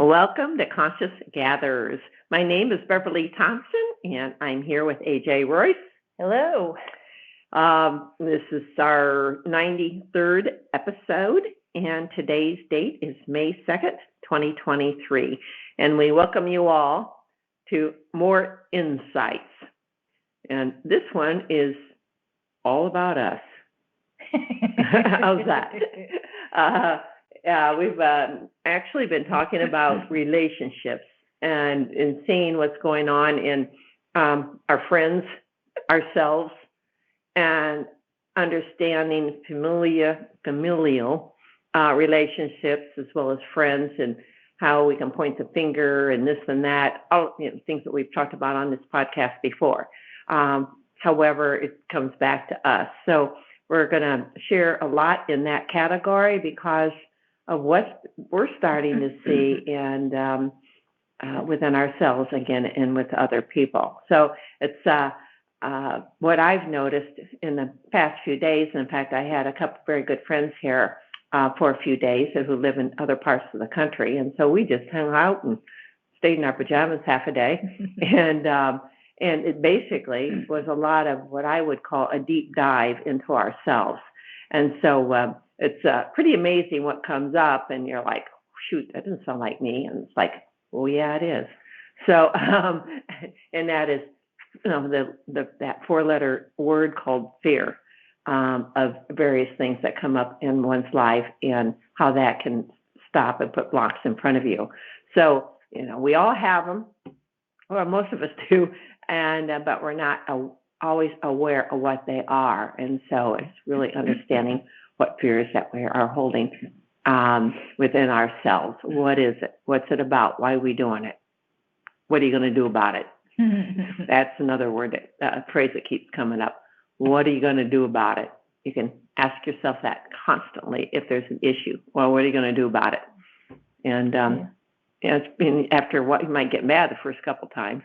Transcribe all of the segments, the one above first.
Welcome to Conscious Gatherers. My name is Beverly Thompson, and I'm here with AJ Royce. Hello. This is our 93rd episode, and today's date is May 2nd, 2023. And we welcome you all to More Insights. And this one is all about us. How's that? We've actually been talking about relationships and seeing what's going on in our friends, ourselves, and understanding familial relationships as well as friends, and how we can point the finger and this and that, all things that we've talked about on this podcast before. However, it comes back to us. So we're going to share a lot in that category because of what we're starting to see and within ourselves again and with other people. So it's what I've noticed in the past few days. In fact, I had a couple of very good friends here for a few days who live in other parts of the country. And so we just hung out and stayed in our pajamas half a day. And it basically was a lot of what I would call a deep dive into ourselves. And so it's pretty amazing what comes up, and you're like, shoot, that doesn't sound like me. And it's like, oh, yeah, it is. So, and that is, that four-letter word called fear of various things that come up in one's life and how that can stop and put blocks in front of you. So, we all have them, or most of us do, and but we're not always aware of what they are. And so it's really understanding what fears that we are holding within ourselves. What is it? What's it about? Why are we doing it? What are you going to do about it? That's another word, phrase that keeps coming up. What are you going to do about it? You can ask yourself that constantly if there's an issue. Well, what are you going to do about it? And it's been after what, you might get mad the first couple times,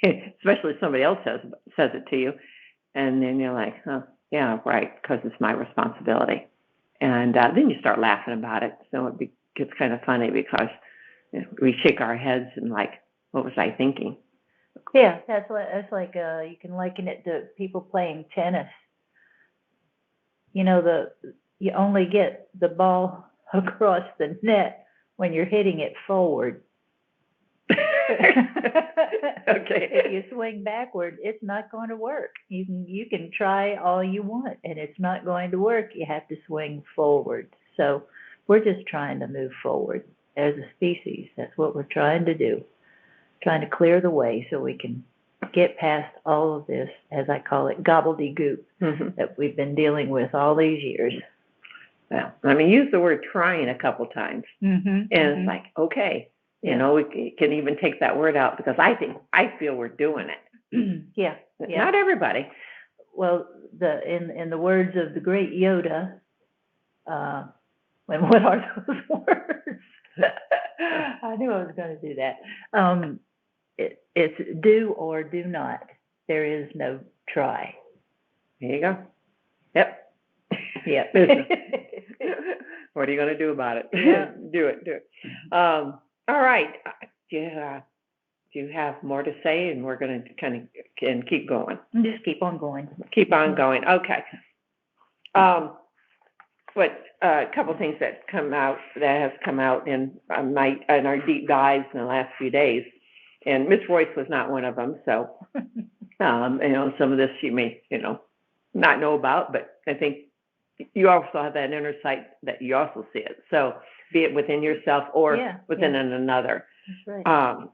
especially if somebody else says it to you, and then you're like, oh, yeah, right, because it's my responsibility. And then you start laughing about it. So it gets kind of funny because we shake our heads and like, what was I thinking? Yeah, that's like you can liken it to people playing tennis. You only get the ball across the net when you're hitting it forward. Okay. If you swing backward, it's not going to work. You can try all you want, and it's not going to work. You have to swing forward. So we're just trying to move forward as a species. That's what we're trying to do. Trying to clear the way so we can get past all of this, as I call it, gobbledygook that we've been dealing with all these years. Well, use the word trying a couple times, and it's like, okay, we can even take that word out because I feel we're doing it. Yeah. Not everybody. Well, in the words of the great Yoda, what are those words? I knew I was going to do that. It's do or do not. There is no try. There you go. Yep. Yep. What are you going to do about it? Yeah. Do it. All right. Do you have more to say? And we're going to kind of keep going. Just keep on going. Keep on going. Okay. But a couple things that has come out in our deep dives in the last few days, and Miss Royce was not one of them. So, some of this you may not know about, but I think you also have that inner sight that you also see it. So, be it within yourself or within another. That's right.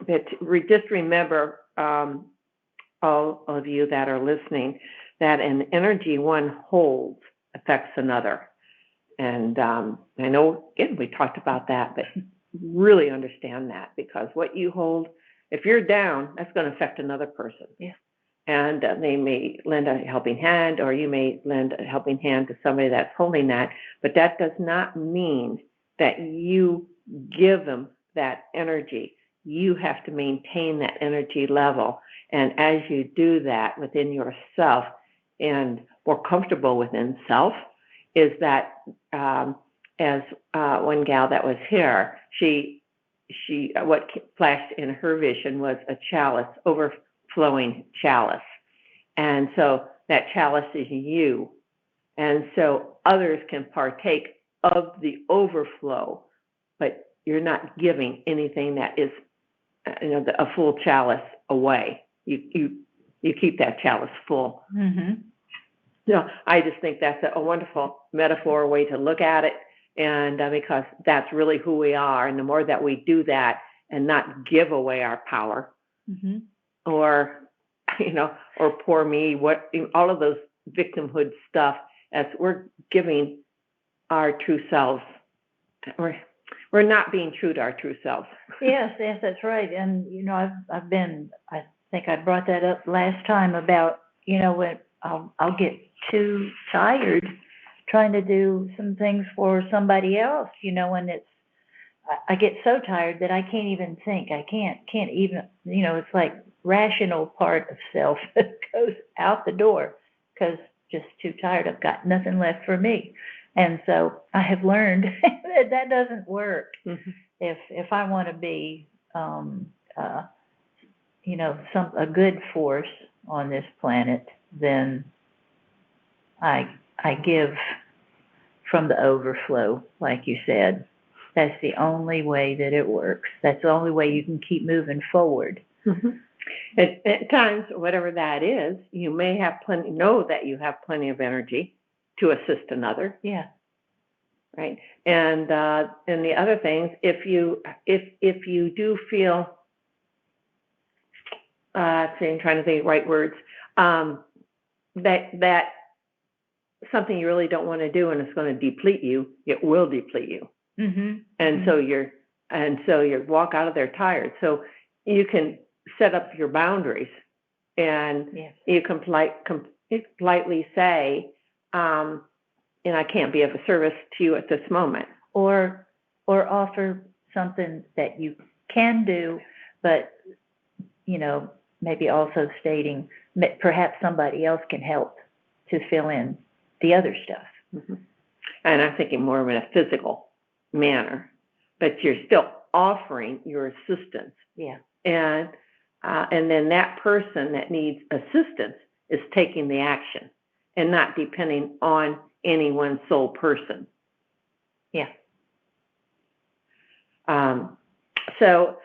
But just remember, all of you that are listening, that an energy one holds affects another. And I know, again, we talked about that, but really understand that, because what you hold, if you're down, that's going to affect another person. Yeah. And they may lend a helping hand, or you may lend a helping hand to somebody that's holding that. But that does not mean that you give them that energy. You have to maintain that energy level. And as you do that within yourself and more comfortable within self, is that as one gal that was here, what flashed in her vision was a chalice, overflowing chalice. And so that chalice is you. And so others can partake of the overflow, but you're not giving anything that is, a full chalice away. You keep that chalice full. Mm-hmm. I just think that's a wonderful metaphor, way to look at it, and because that's really who we are. And the more that we do that and not give away our power, Mm-hmm. or or poor me, all of those victimhood stuff, as we're giving our true selves, we're not being true to our true selves. Yes, that's right. And I've been. I think I brought that up last time about when I'll get too tired trying to do some things for somebody else. When I get so tired that I can't even think. I can't even. It's like rational part of self that goes out the door because just too tired. I've got nothing left for me. And so I have learned that doesn't work. Mm-hmm. If I want to be, a good force on this planet, then I give from the overflow, like you said. That's the only way that it works. That's the only way you can keep moving forward. Mm-hmm. At times, whatever that is, you may know that you have plenty of energy to assist another. Yeah. Right. And the other things, if you do feel, I'm trying to think the right words, that something you really don't want to do and it's going to deplete you, it will deplete you. Mm-hmm. And mm-hmm. so you walk out of there tired. So you can set up your boundaries, and yes. you can politely say, I can't be of a service to you at this moment. Or offer something that you can do, but, maybe also stating perhaps somebody else can help to fill in the other stuff. Mm-hmm. And I'm thinking more in a physical manner, but you're still offering your assistance. Yeah. And then that person that needs assistance is taking the action and not depending on any one sole person. Yeah. So,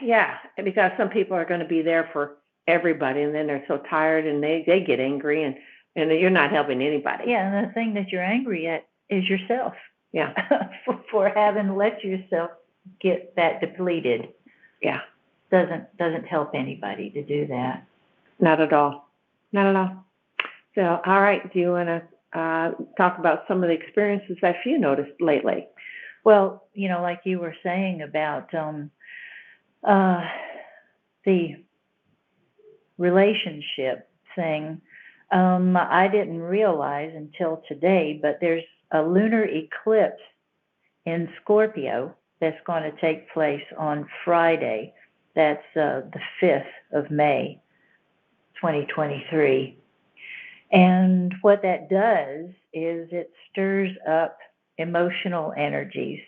yeah, because some people are going to be there for everybody, and then they're so tired and they get angry, and you're not helping anybody. Yeah, and the thing that you're angry at is yourself. Yeah. for having let yourself get that depleted. Yeah. Doesn't help anybody to do that. Not at all. Not at all. So, all right, do you want to talk about some of the experiences that you noticed lately? Well, like you were saying about the relationship thing, I didn't realize until today, but there's a lunar eclipse in Scorpio that's going to take place on Friday. That's the 5th of May, 2023. And what that does is it stirs up emotional energies.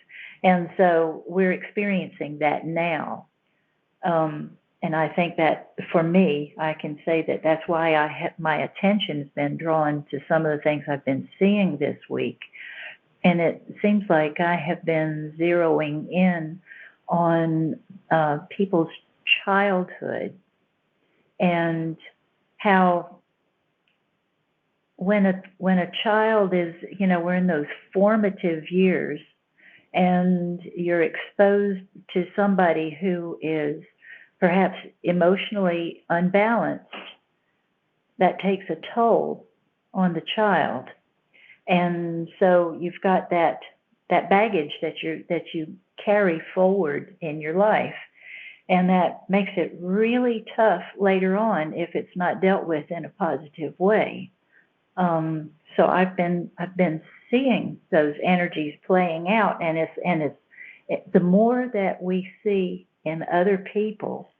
And so we're experiencing that now. And I think that for me, I can say that that's why my attention's been drawn to some of the things I've been seeing this week. And it seems like I have been zeroing in on people's childhood and how when a child is, we're in those formative years and you're exposed to somebody who is perhaps emotionally unbalanced, that takes a toll on the child. And so you've got that baggage that you carry forward in your life, and that makes it really tough later on if it's not dealt with in a positive way. So I've been seeing those energies playing out, and it's the more that we see in other people,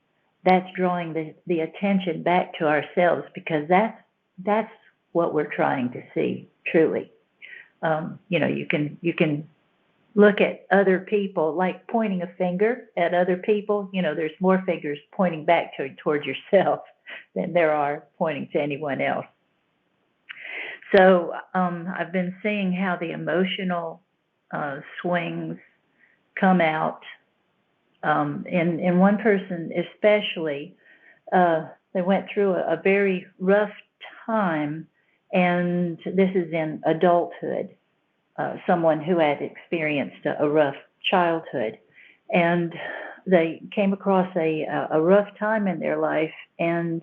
that's drawing the attention back to ourselves, because that's what we're trying to see truly. You can look at other people, like pointing a finger at other people. There's more fingers pointing back towards yourself than there are pointing to anyone else. So I've been seeing how the emotional swings come out. In one person especially, they went through a very rough time, and this is in adulthood, someone who had experienced a rough childhood. And they came across a rough time in their life, and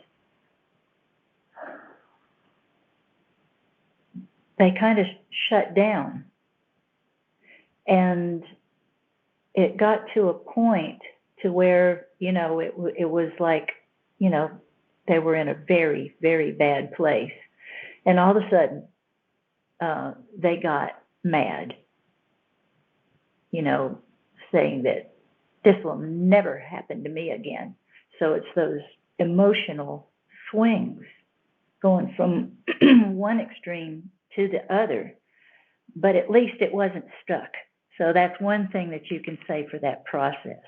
they kind of shut down. And it got to a point to where, it was like, they were in a very, very bad place. And all of a sudden, they got mad, saying that this will never happen to me again. So it's those emotional swings going from one extreme to the other, but at least it wasn't stuck. So that's one thing that you can say for that process.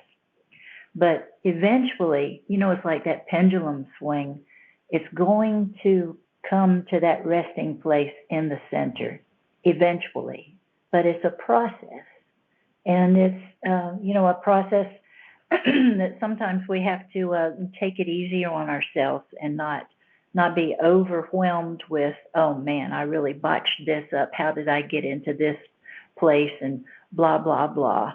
But eventually, it's like that pendulum swing. It's going to come to that resting place in the center eventually. But it's a process. And it's, a process that sometimes we have to take it easier on ourselves and not be overwhelmed with, oh man, I really botched this up. How did I get into this place? And blah, blah, blah.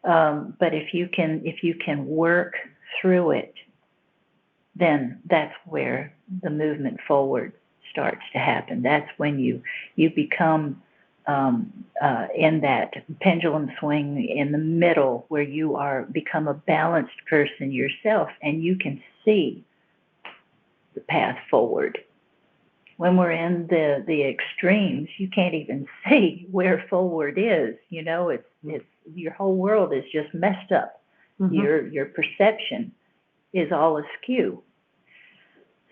But if you can work through it, then that's where the movement forward starts to happen. That's when you become in that pendulum swing in the middle, where you become a balanced person yourself, and you can see the path forward. When we're in the extremes, you can't even see where forward is. It's your whole world is just messed up. Mm-hmm. Your perception is all askew.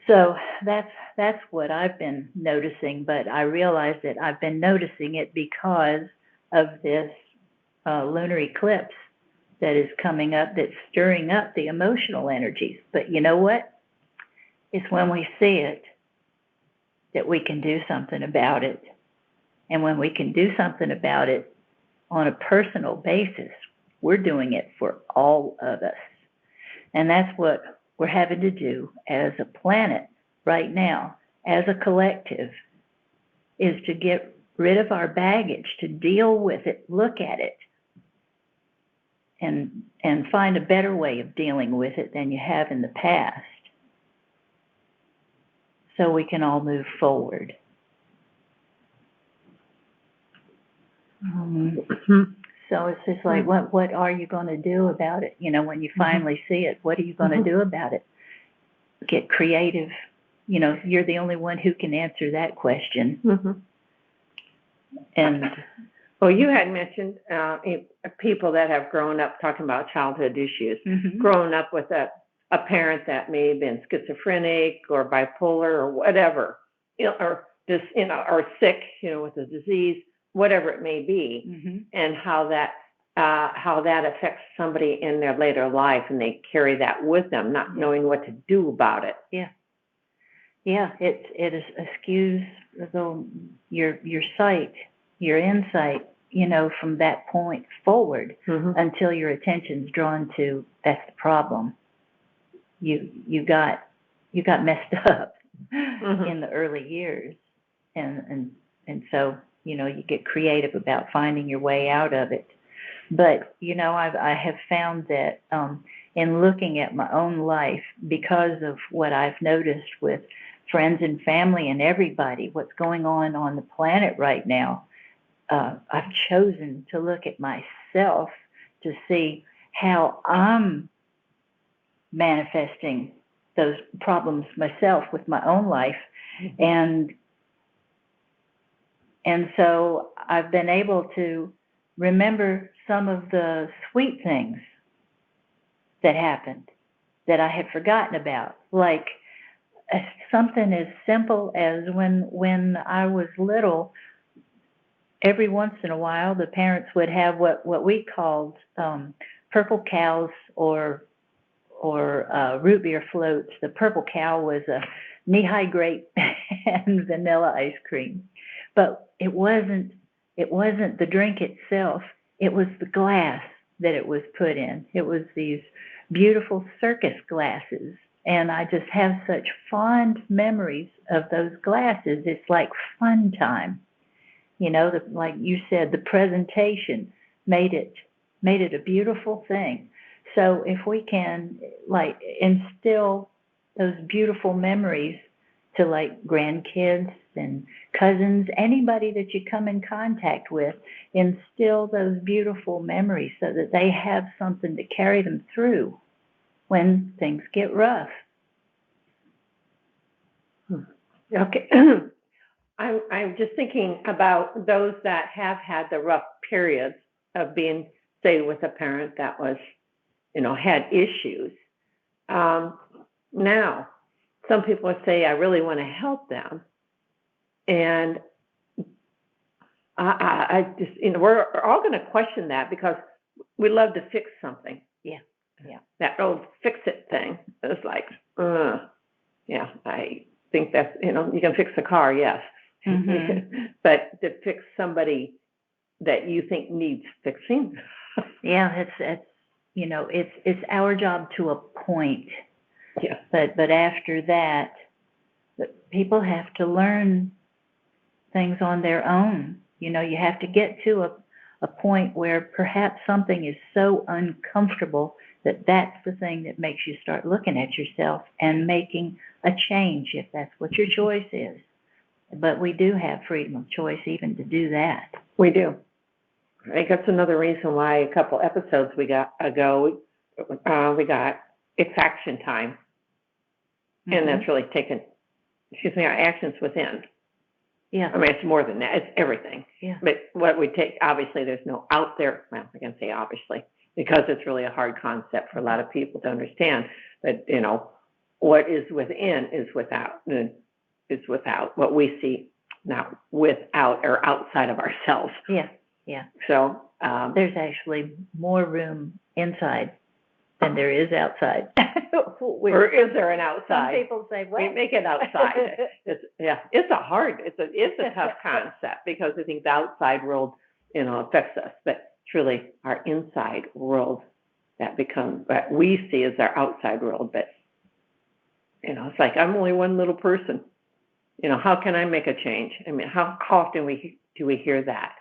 So that's what I've been noticing. But I realize that I've been noticing it because of this lunar eclipse that is coming up, that's stirring up the emotional energies. But you know what? It's when we see it that we can do something about it. And when we can do something about it on a personal basis, we're doing it for all of us. And that's what we're having to do as a planet right now, as a collective, is to get rid of our baggage, to deal with it, look at it, and find a better way of dealing with it than you have in the past, so we can all move forward. So it's just like, what are you going to do about it? When you finally see it, what are you going to do about it? Get creative. You're the only one who can answer that question. And well, you had mentioned people that have grown up talking about childhood issues, grown up with a parent that may have been schizophrenic or bipolar or whatever, or just, or sick, with a disease, whatever it may be, and how that affects somebody in their later life, and they carry that with them, not knowing what to do about it. Yeah, it eschews your sight, your insight, from that point forward, until your attention's drawn to, that's the problem. You got messed up in the early years, and so you get creative about finding your way out of it. But I have found that in looking at my own life, because of what I've noticed with friends and family and everybody, what's going on the planet right now, I've chosen to look at myself to see how I'm manifesting those problems myself with my own life. And so I've been able to remember some of the sweet things that happened that I had forgotten about, like something as simple as when I was little, every once in a while, the parents would have what we called purple cows or root beer floats. The purple cow was a knee-high grape and vanilla ice cream, but it wasn't the drink itself. It was the glass that it was put in. It was these beautiful circus glasses, and I just have such fond memories of those glasses. It's like fun time. Like you said, the presentation made it a beautiful thing. So if we can like instill those beautiful memories to like grandkids and cousins, anybody that you come in contact with, instill those beautiful memories so that they have something to carry them through when things get rough. Okay. I'm just thinking about those that have had the rough periods of being, say, with a parent that was, had issues. Now, some people would say, I really want to help them. And I just, we're all going to question that because we love to fix something. Yeah. That old fix it thing is like, yeah, I think that's, you can fix a car, yes. Mm-hmm. But to fix somebody that you think needs fixing. Yeah, it's our job to a point. Yeah. But after that, people have to learn things on their own. You have to get to a point where perhaps something is so uncomfortable that that's the thing that makes you start looking at yourself and making a change if that's what your choice is. But we do have freedom of choice even to do that. We do. I think that's another reason why a couple episodes we got it's action time. Mm-hmm. And that's really taken, our actions within. Yeah. I mean, it's more than that. It's everything. Yeah. But what we take, obviously, there's no out there. Well, I can say obviously, because it's really a hard concept for a lot of people to understand. But, what is within is without. Is without what we see now, without or outside of ourselves. Yeah. So there's actually more room inside than there is outside. Or is there an outside? Some people say, "What?" We make it outside. It's a tough concept because I think the outside world, affects us, but truly our inside world that we see as our outside world. But it's like I'm only one little person. How can I make a change? I mean, how often do we hear that?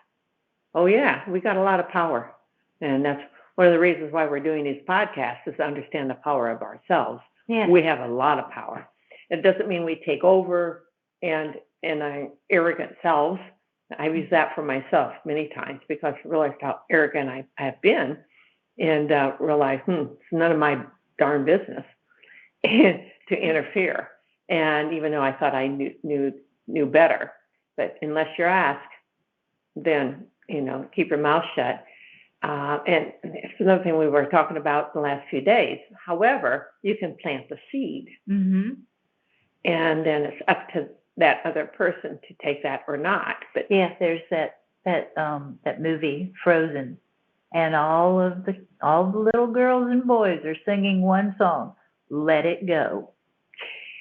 Oh yeah, we got a lot of power, and that's one of the reasons why we're doing these podcasts is to understand the power of ourselves. Yeah. We have a lot of power. It doesn't mean we take over and our arrogant selves. I've used that for myself many times because I realized how arrogant I have been and realized, it's none of my darn business to interfere. And even though I thought I knew better, but unless you're asked, then, keep your mouth shut. And it's another thing we were talking about the last few days. However, you can plant the seed. Mm-hmm. And then it's up to that other person to take that or not. But yeah, there's that movie Frozen, and all the little girls and boys are singing one song, "Let It Go."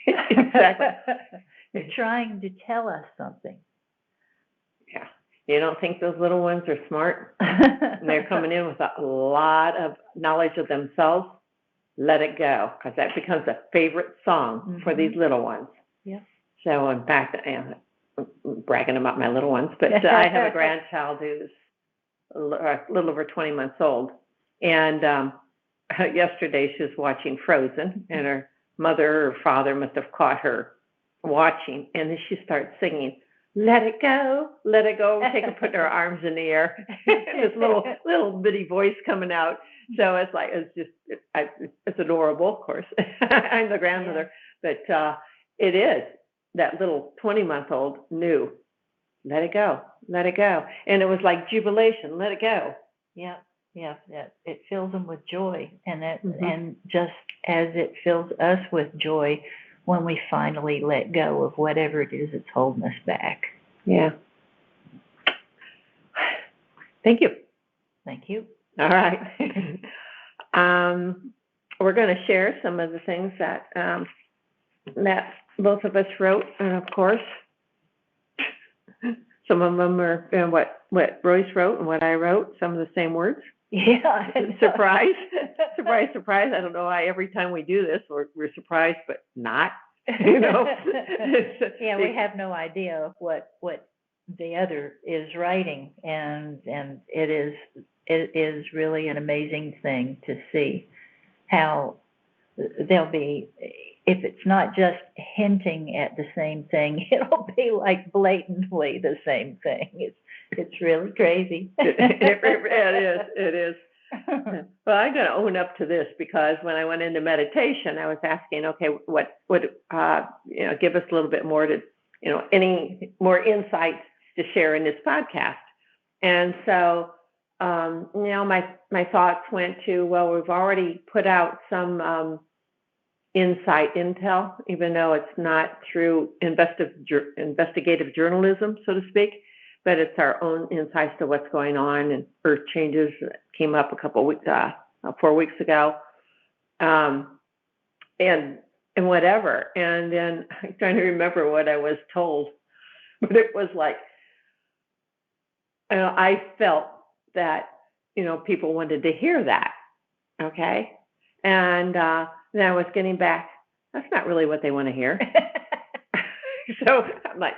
Exactly. They're trying to tell us something. Yeah. You don't think those little ones are smart? And they're coming in with a lot of knowledge of themselves. Let it go, because that becomes a favorite song for these little ones. Yeah. So, in fact, I'm bragging about my little ones, but I have a grandchild who's a little over 20 months old. And yesterday she was watching Frozen, and her mother or father must have caught her watching, and then she starts singing, "Let it go, let it go." Take her putting her arms in the air, this little bitty voice coming out. So it's like it's adorable, of course. I'm the grandmother, but it is that little 20-month-old knew, let it go, and it was like jubilation. Let it go. Yeah. It fills them with joy, and and just as it fills us with joy when we finally let go of whatever it is that's holding us back. Yeah. Thank you. Thank you. All right. We're going to share some of the things that that both of us wrote, and of course, some of them are what Royce wrote and what I wrote, some of the same words. Yeah. Surprise, surprise, surprise. I don't know why every time we do this, we're surprised, but not, you know. Yeah, we have no idea what the other is writing, and it is really an amazing thing to see how they'll be, if it's not just hinting at the same thing, it'll be like blatantly the same thing. It's really crazy. It is. Well, I'm going to own up to this, because when I went into meditation, I was asking, okay, what give us a little bit more to, any more insights to share in this podcast. And so, my thoughts went to, well, we've already put out some intel, even though it's not through investigative journalism, so to speak, but it's our own insights to what's going on, and earth changes that came up a couple of weeks, 4 weeks ago, and whatever. And then I'm trying to remember what I was told, but it was like, I felt that, people wanted to hear that, okay? And then I was getting back, that's not really what they want to hear. So I'm like,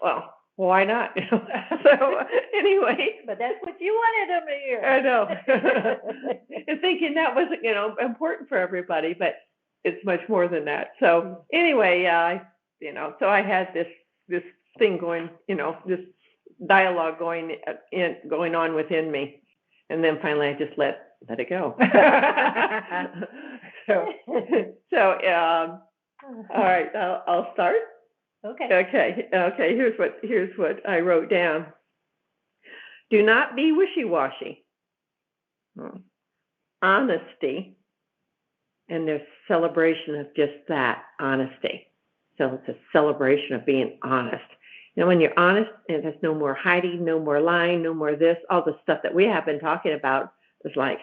well, why not? So anyway. But that's what you wanted them to hear. I know. And thinking that was, important for everybody, but it's much more than that. So anyway, so I had this thing going, this dialogue going on within me, and then finally I just let it go. So all right, I'll start. Okay. Here's what I wrote down. Do not be wishy-washy. Honesty, and there's celebration of just that, honesty. So it's a celebration of being honest. When you're honest, and there's no more hiding, no more lying, no more this, all the stuff that we have been talking about is like,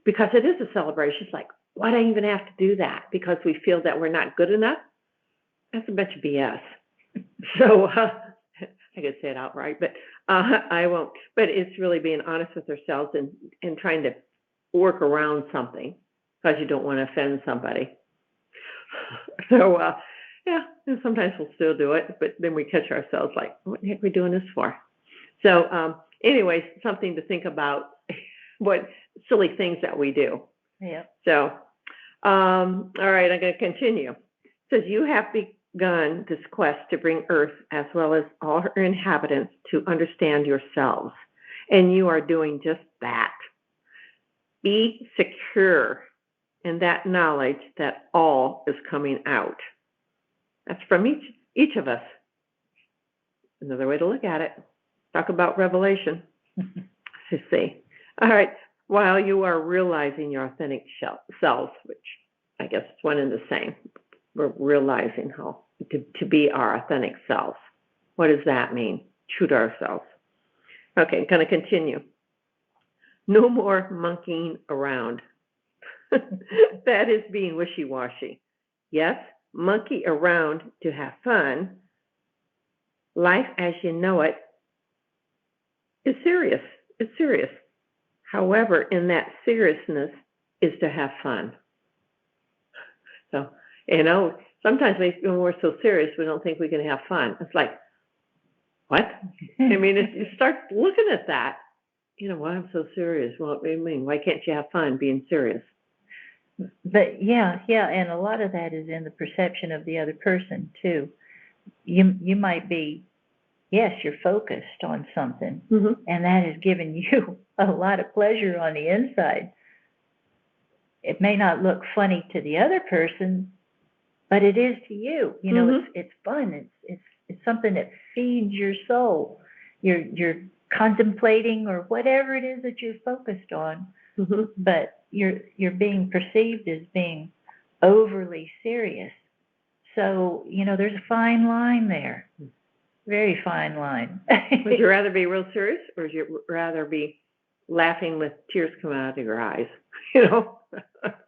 because it is a celebration, it's like, why do I even have to do that? Because we feel that we're not good enough? That's a bunch of BS. So I could say it outright, but I won't. But it's really being honest with ourselves and trying to work around something, because you don't want to offend somebody. So, and sometimes we'll still do it, but then we catch ourselves like, what the heck are we doing this for? So anyways, something to think about, what silly things that we do. Yeah. So, all right, I'm going to continue. It says, you have begun this quest to bring Earth, as well as all her inhabitants, to understand yourselves. And you are doing just that. Be secure in that knowledge that all is coming out. That's from each of us. Another way to look at it. Talk about revelation. You see. All right. While you are realizing your authentic selves, which I guess it's one and the same. We're realizing how to be our authentic selves. What does that mean? True to ourselves. Okay, I'm going to continue. No more monkeying around. That is being wishy-washy. Yes, monkey around to have fun. Life as you know it is serious. It's serious. However, in that seriousness is to have fun. So, sometimes when we're so serious, we don't think we can have fun. It's like, what? I mean, if you start looking at that, why I'm so serious? Well, I mean, why can't you have fun being serious? But yeah, and a lot of that is in the perception of the other person too. You might be, yes, you're focused on something, and that has given you a lot of pleasure on the inside. It may not look funny to the other person, but it is to you. It's fun. It's something that feeds your soul. You're contemplating or whatever it is that you're focused on, but you're being perceived as being overly serious. So there's a fine line there, very fine line. Would you rather be real serious, or would you rather be laughing with tears coming out of your eyes, you know?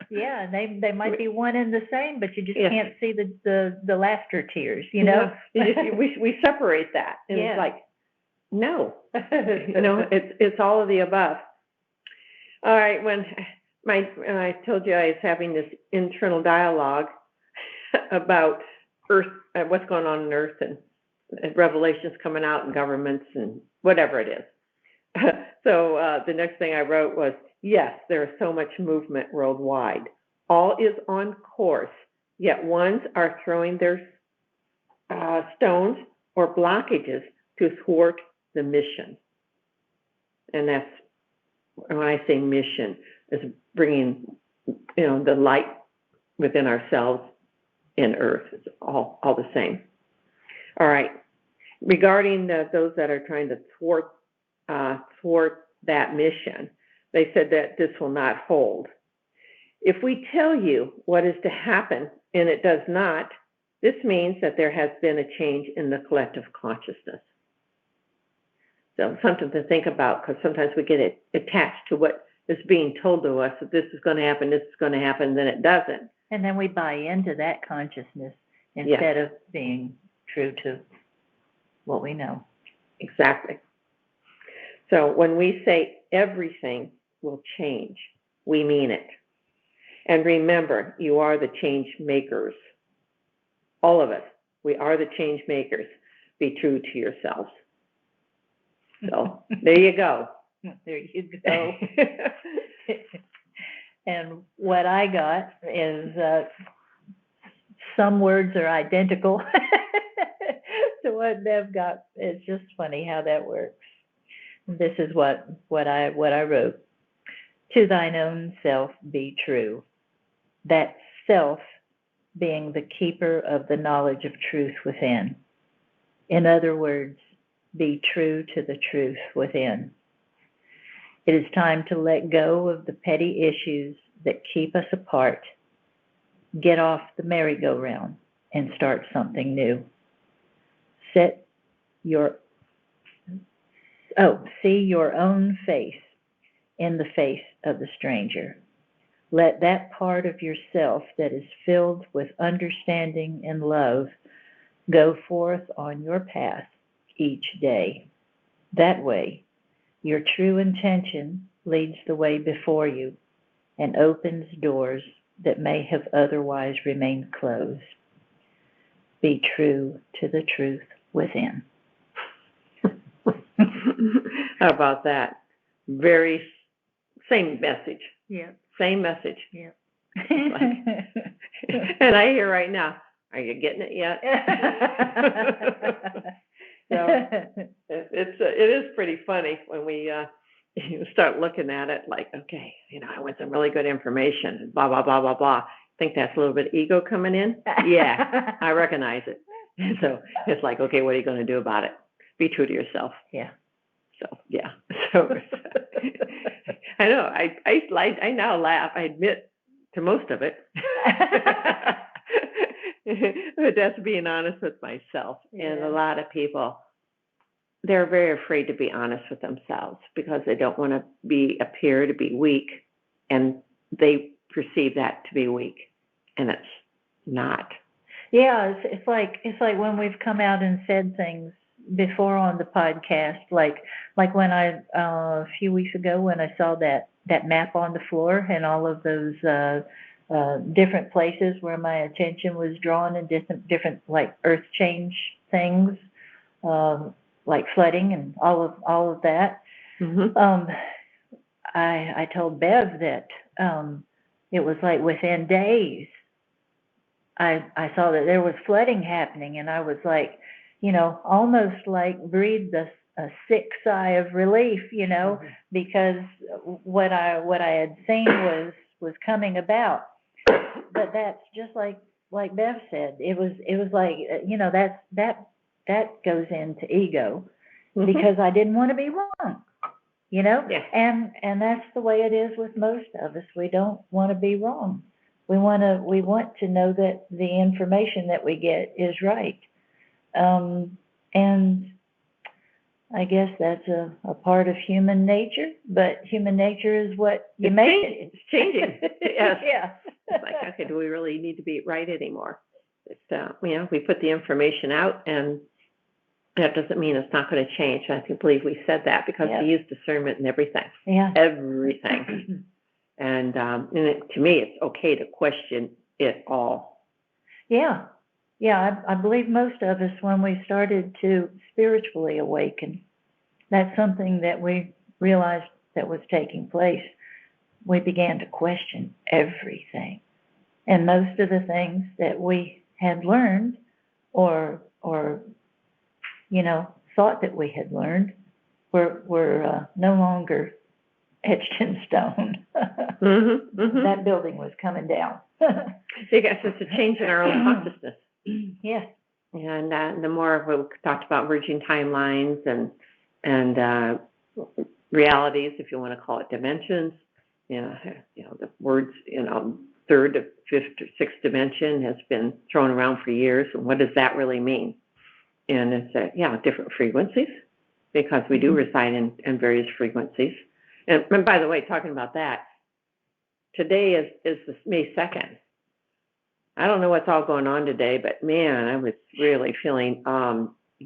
Yeah, they might be one and the same, but you just Yeah. can't see the laughter tears, you know? We separate that. And Yeah. it's like, no, you know, it's all of the above. All right, when I told you I was having this internal dialogue about Earth, what's going on in Earth, and revelations coming out in governments and whatever it is. So the next thing I wrote was, yes, there is so much movement worldwide. All is on course, yet ones are throwing their stones or blockages to thwart the mission. And that's, when I say mission, is bringing, you know, the light within ourselves in Earth. It's all the same. All right. Regarding those that are trying to thwart that mission, they said that this will not hold. If we tell you what is to happen and it does not, this means that there has been a change in the collective consciousness. So something to think about, because sometimes we get attached to what is being told to us, that this is going to happen, this is going to happen, then it doesn't. And then we buy into that consciousness instead of being true to what we know. Exactly. So when we say everything will change, we mean it. And remember, you are the change makers. All of us, we are the change makers. Be true to yourselves. So there you go. There you go. And what I got is some words are identical to what Bev got. It's just funny how that works. This is what I wrote. To thine own self be true. That self being the keeper of the knowledge of truth within. In other words, be true to the truth within. It is time to let go of the petty issues that keep us apart. Get off the merry-go-round and start something new. See your own face in the face of the stranger. Let that part of yourself that is filled with understanding and love go forth on your path each day. That way, your true intention leads the way before you and opens doors that may have otherwise remained closed. Be true to the truth within. How about that? Very same message. Yeah. Same message. Yeah. And I hear right now, are you getting it yet? So it is pretty funny when we you start looking at it like, okay, you know, I want some really good information, blah, blah, blah, blah, blah. Think that's a little bit of ego coming in? Yeah, I recognize it. So it's like, okay, what are you going to do about it? Be true to yourself. Yeah. So, yeah. So I know, I now laugh. I admit to most of it. But that's being honest with myself. Yeah. And a lot of people, they're very afraid to be honest with themselves because they don't want to appear to be weak, and they perceive that to be weak, and it's not. Yeah, it's like when we've come out and said things before on the podcast, like when I a few weeks ago when I saw that map on the floor and all of those different places where my attention was drawn and different like earth change things, like flooding and all of that. Mm-hmm. I told Bev that it was like within days I saw that there was flooding happening, and I was like, you know, almost like breathed a sick sigh of relief, you know, because what I had seen was coming about. But that's just like Bev said. It was like, you know, that goes into ego, because I didn't want to be wrong, you know. Yeah. And that's the way it is with most of us. We don't want to be wrong. We want to know that the information that we get is right. And I guess that's a part of human nature, but human nature is what you make it. It's changing. Yes. Yeah. It's like, okay, do we really need to be right anymore? We put the information out, and that doesn't mean it's not going to change. I believe we said that because Yeah. we use discernment in everything. Yeah. Everything. And to me, it's okay to question it all. Yeah. Yeah, I believe most of us, when we started to spiritually awaken, that's something that we realized that was taking place. We began to question everything. And most of the things that we had learned or thought that we had learned were no longer etched in stone. That building was coming down. I guess it's a change in our own consciousness. Yes. And the more we talked about merging timelines and realities, if you want to call it dimensions, the words, third, fifth, or sixth dimension has been thrown around for years. And what does that really mean? And it's different frequencies, because we do reside in various frequencies. And by the way, talking about that, today is May 2nd. I don't know what's all going on today, but man, I was really feeling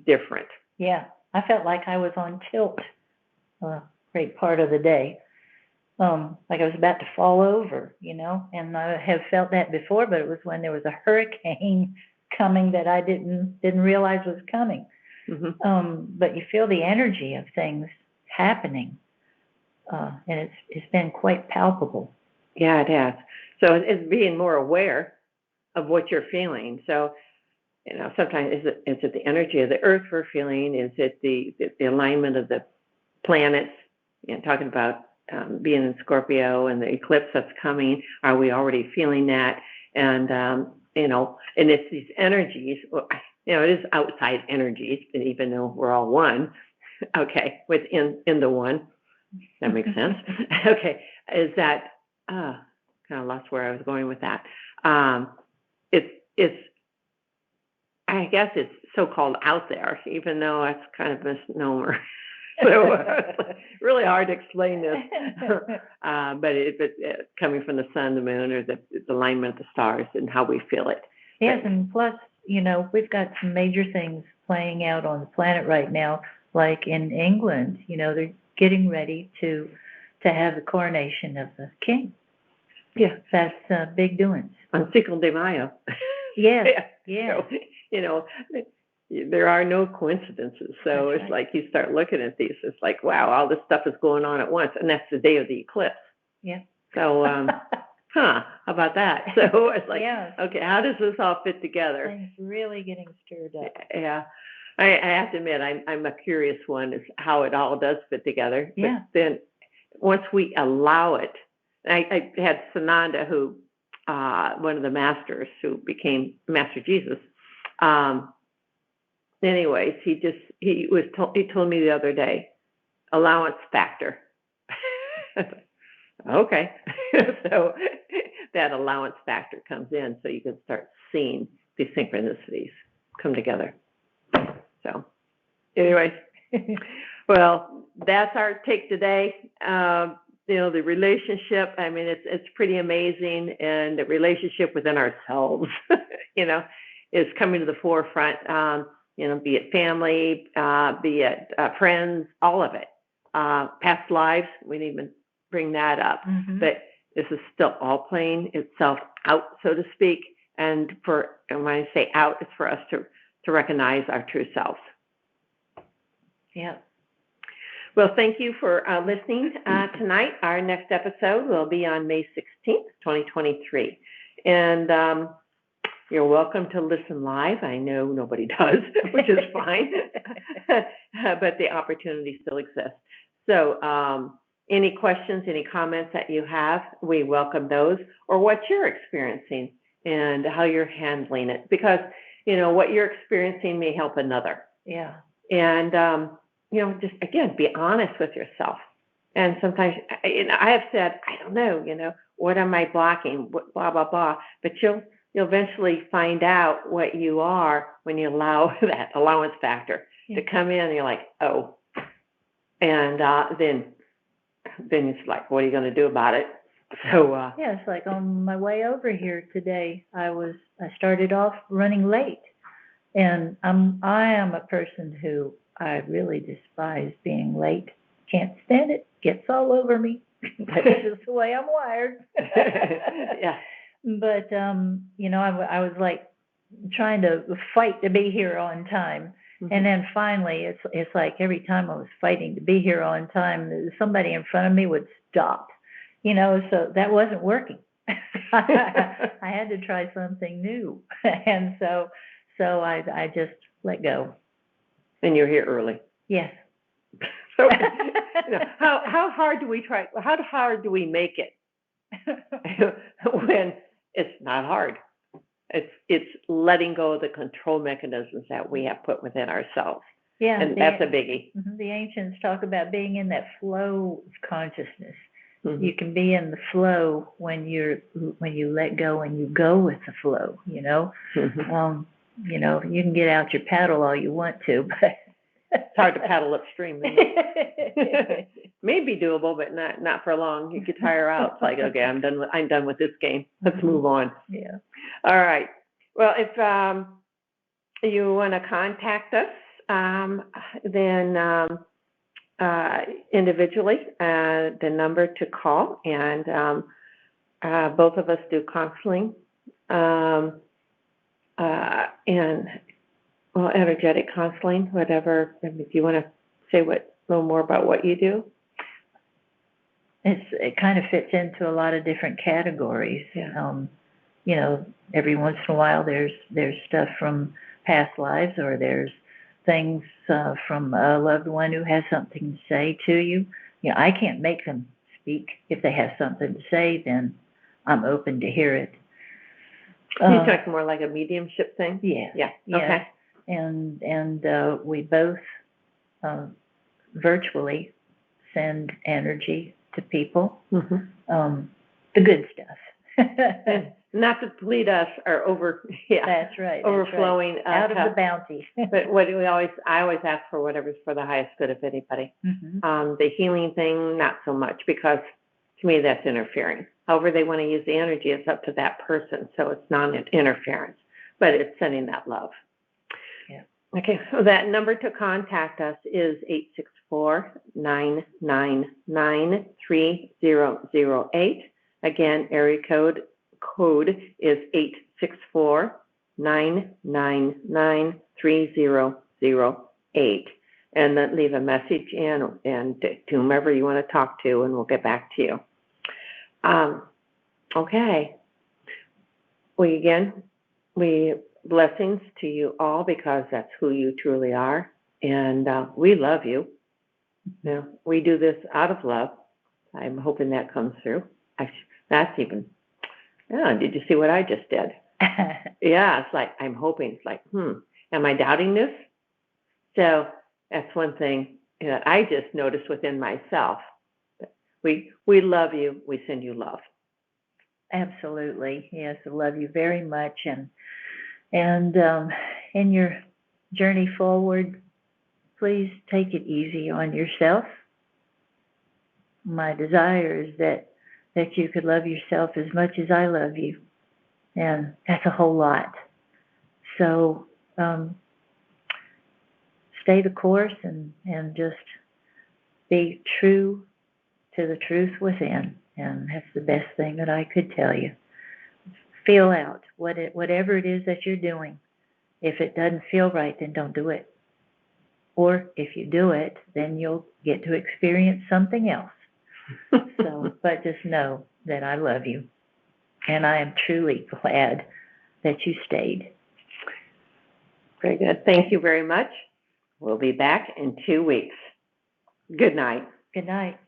different. Yeah, I felt like I was on tilt a great part of the day. Like I was about to fall over, and I have felt that before, but it was when there was a hurricane coming that I didn't realize was coming. But you feel the energy of things happening, and it's been quite palpable. Yeah, it has. So it's being more aware of what you're feeling. So, sometimes is it the energy of the earth we're feeling? Is it the alignment of the planets? Talking about being in Scorpio and the eclipse that's coming. Are we already feeling that? And and it's these energies. It is outside energies, even though we're all one. Okay, within the one. That makes sense. Okay, is that kind of lost where I was going with that. It's I guess it's so-called out there, even though that's kind of a misnomer. So it's really hard to explain this. But it's coming from the sun, the moon, or the alignment of the stars and how we feel it. Yes, and plus, we've got some major things playing out on the planet right now, like in England, they're getting ready to have the coronation of the king. Yeah. That's big doings. On Cinco de Mayo. Yeah. Yeah. So, there are no coincidences. So That's it's right. like you start looking at these, it's like, wow, all this stuff is going on at once. And that's the day of the eclipse. Yeah. So, how about that? So it's like, Yeah. Okay, how does this all fit together? Things really getting stirred up. Yeah. I have to admit, I'm a curious one, is how it all does fit together. Yeah. But then once we allow it, I had Sananda, who, one of the masters who became Master Jesus. Anyways, he told me the other day, allowance factor. Okay. So that allowance factor comes in, so you can start seeing these synchronicities come together. So anyways, well, that's our take today. The relationship, I mean, it's pretty amazing, and the relationship within ourselves, is coming to the forefront. Be it family, be it friends, all of it. Past lives, we didn't even bring that up, but this is still all playing itself out, so to speak. And when I say out, it's for us to recognize our true selves. Yeah. Well, thank you for listening tonight. Our next episode will be on May 16th, 2023. And you're welcome to listen live. I know nobody does, which is fine, but the opportunity still exists. So any questions, any comments that you have, we welcome those, or what you're experiencing and how you're handling it. Because, what you're experiencing may help another. Yeah. And, just, again, be honest with yourself. And sometimes, I have said, I don't know, what am I blocking, blah, blah, blah. But you'll eventually find out what you are when you allow that allowance factor to come in, and you're like, oh, And then it's like, what are you going to do about it? So yeah, it's like on my way over here today, I started off running late, and I am a person who I really despise being late. Can't stand it. Gets all over me. That's just the way I'm wired. yeah. But I was like trying to fight to be here on time. And then finally, it's like every time I was fighting to be here on time, somebody in front of me would stop, so that wasn't working. I had to try something new. And so I just let go. And you're here early. Yes. So, how hard do we try? How hard do we make it when it's not hard? It's letting go of the control mechanisms that we have put within ourselves. Yeah, and that's a biggie. The ancients talk about being in that flow of consciousness. Mm-hmm. You can be in the flow when you let go and you go with the flow. Mm-hmm. You can get out your paddle all you want to, but it's hard to paddle upstream. It may be doable, but not for long. You could tire out. It's like, okay, I'm done with this game. Let's move on. Yeah. All right. Well, if you want to contact us, then individually, the number to call, and both of us do counseling, and energetic counseling, whatever. If you want to say a little more about what you do. It kind of fits into a lot of different categories. Yeah. Every once in a while there's stuff from past lives, or there's things from a loved one who has something to say to you. I can't make them speak. If they have something to say, then I'm open to hear it. You talk more like a mediumship thing? Yeah. Yeah. Yes. Okay. And we both virtually send energy to people. Mm-hmm. The good stuff. And not to lead us or That's right. Overflowing out of the bounty. But I always ask for whatever's for the highest good of anybody. Mm-hmm. The healing thing, not so much, because to me that's interfering. However they want to use the energy, it's up to that person. So it's non-interference, but it's sending that love. Yeah. Okay, so that number to contact us is 864-999-3008. Again, area code is 864-999-3008. And then leave a message and to whomever you want to talk to, and we'll get back to you. Okay. Blessings to you all, because that's who you truly are. And we love you. We do this out of love. I'm hoping that comes through. Did you see what I just did? Yeah, it's like, I'm hoping. It's like, am I doubting this? So that's one thing that I just noticed within myself. We love you. We send you love. Absolutely. Yes, I love you very much. And in your journey forward, please take it easy on yourself. My desire is that you could love yourself as much as I love you. And that's a whole lot. So stay the course and just be true to the truth within. And that's the best thing that I could tell you. Feel out whatever it is that you're doing. If it doesn't feel right, then don't do it. Or if you do it, then you'll get to experience something else. But just know that I love you. And I am truly glad that you stayed. Very good. Thank you very much. We'll be back in 2 weeks. Good night. Good night.